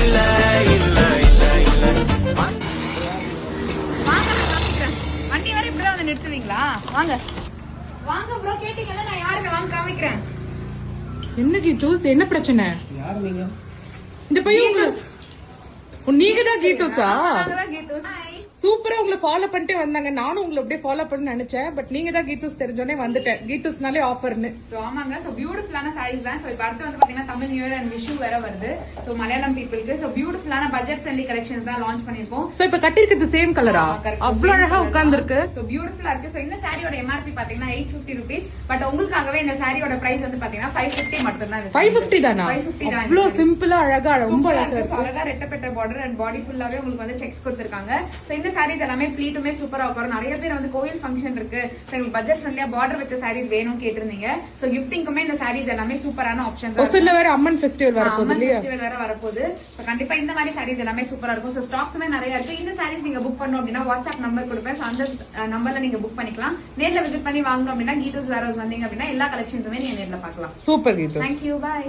இல்ல இல்ல இல்ல இல்ல. வண்டி வரை இப்படிதான் வந்து நிறுத்துவீங்களா? வாங்க வாங்க ப்ரோ, கேட்டீங்கன்னா நான் யாருன்னு வாங்க காமிக்கிறேன். என்ன கீதூஸ், என்ன பிரச்சனை? யாரு நீங்க? இந்த பையன் நீங்க தான் கீதூஸா? நாங்கதான் கீதூஸ். சூப்பரா உங்களை ஃபாலோ பண்ணிட்டே வந்தாங்க. நானும் உங்களை அப்படியே ஃபாலோ பண்ண நினைச்சேன். பட் நீங்க தான் கீதூஸ் தெரிஞ்சோடனே வந்துட்டேன். கீதூஸ்னாலே ஆஃபர்னு. சோ ஆமாங்க, சோ பியூட்டிஃபுல்லான சாரீஸ் தான். சோ இப்ப அடுத்து வந்து பாத்தீங்கன்னா Tamil new year and Vishu வேற வருது. சோ மலையாளம் பீப்புளுக்கு சோ பியூட்டிஃபுல்லான பட்ஜெட் ஃப்ரெண்ட்லி கலெக்ஷன்ஸ் தான் லான்ச் பண்ணிருக்கோம். சோ இப்ப கட்டிருக்கிறது சேம் கலரா? அவ்வளவு அழகா உட்கார்ந்து இருக்கு. சோ பியூட்டிஃபுல்லா இருக்கு. சோ இந்த சாரியோட எம்ஆர்பி பாத்தீங்கன்னா 850 rupees. பட் உங்களுக்காகவே இந்த சாரியோட பிரைஸ் வந்து பாத்தீங்கன்னா 550 மட்டும் தான். 550 தானா? 550 தான். அவ்வளவு சிம்பிளா அழகா ரொம்ப அழகா இருக்கு. இருக்கு. அழகா ரெட்டப்பட்ட பார்டர் அண்ட் பாடி ஃபுல்லாவே உங்களுக்கு வந்து செக்ஸ் கொடுத்திருக்காங்க. சோ இந்த சாரீஸ் எல்லாமே ப்ளீட்டுமே சூப்பரா உட்காரும். நிறைய பேர் வந்து கோயில் ஃபங்க்ஷன் இருக்கு, உங்களுக்கு பட்ஜெட் ஃப்ரெண்ட்லியா பார்டர் வச்ச சாரீஸ் வேணும் கேட்டிருந்தீங்க. சோ கிஃப்டிங்க்குமே இந்த சாரீஸ் எல்லாமே சூப்பரான ஆப்ஷன்ஸ். ஒசூர்ல வேற அம்மன் ஃபெஸ்டிவல் வரப்போகுது இல்லையா? ஃபெஸ்டிவல் வேற வரப்போகுது. சோ கண்டிப்பா இந்த மாதிரி சாரீஸ் எல்லாமே சூப்பரா இருக்கும். சோ ஸ்டாக்ஸுமே நிறைய இருக்கு. இந்த சாரீஸ் நீங்க புக் பண்ணணும் அப்படின்னா வாட்ஸ்அப் நம்பர் கொடுப்பேன். சோ அந்த நம்பர்ல நீங்க புக் பண்ணிக்கலாம். நேர்ல விசிட் பண்ணி வாங்கணும் அப்படின்னா கீதூஸ் வேரோஸ் வந்தீங்க அப்படின்னா எல்லா கலெக்ஷன்ஸுமே நீங்க நேர்ல பார்க்கலாம். சூப்பர் கீதூஸ். Thank you, by.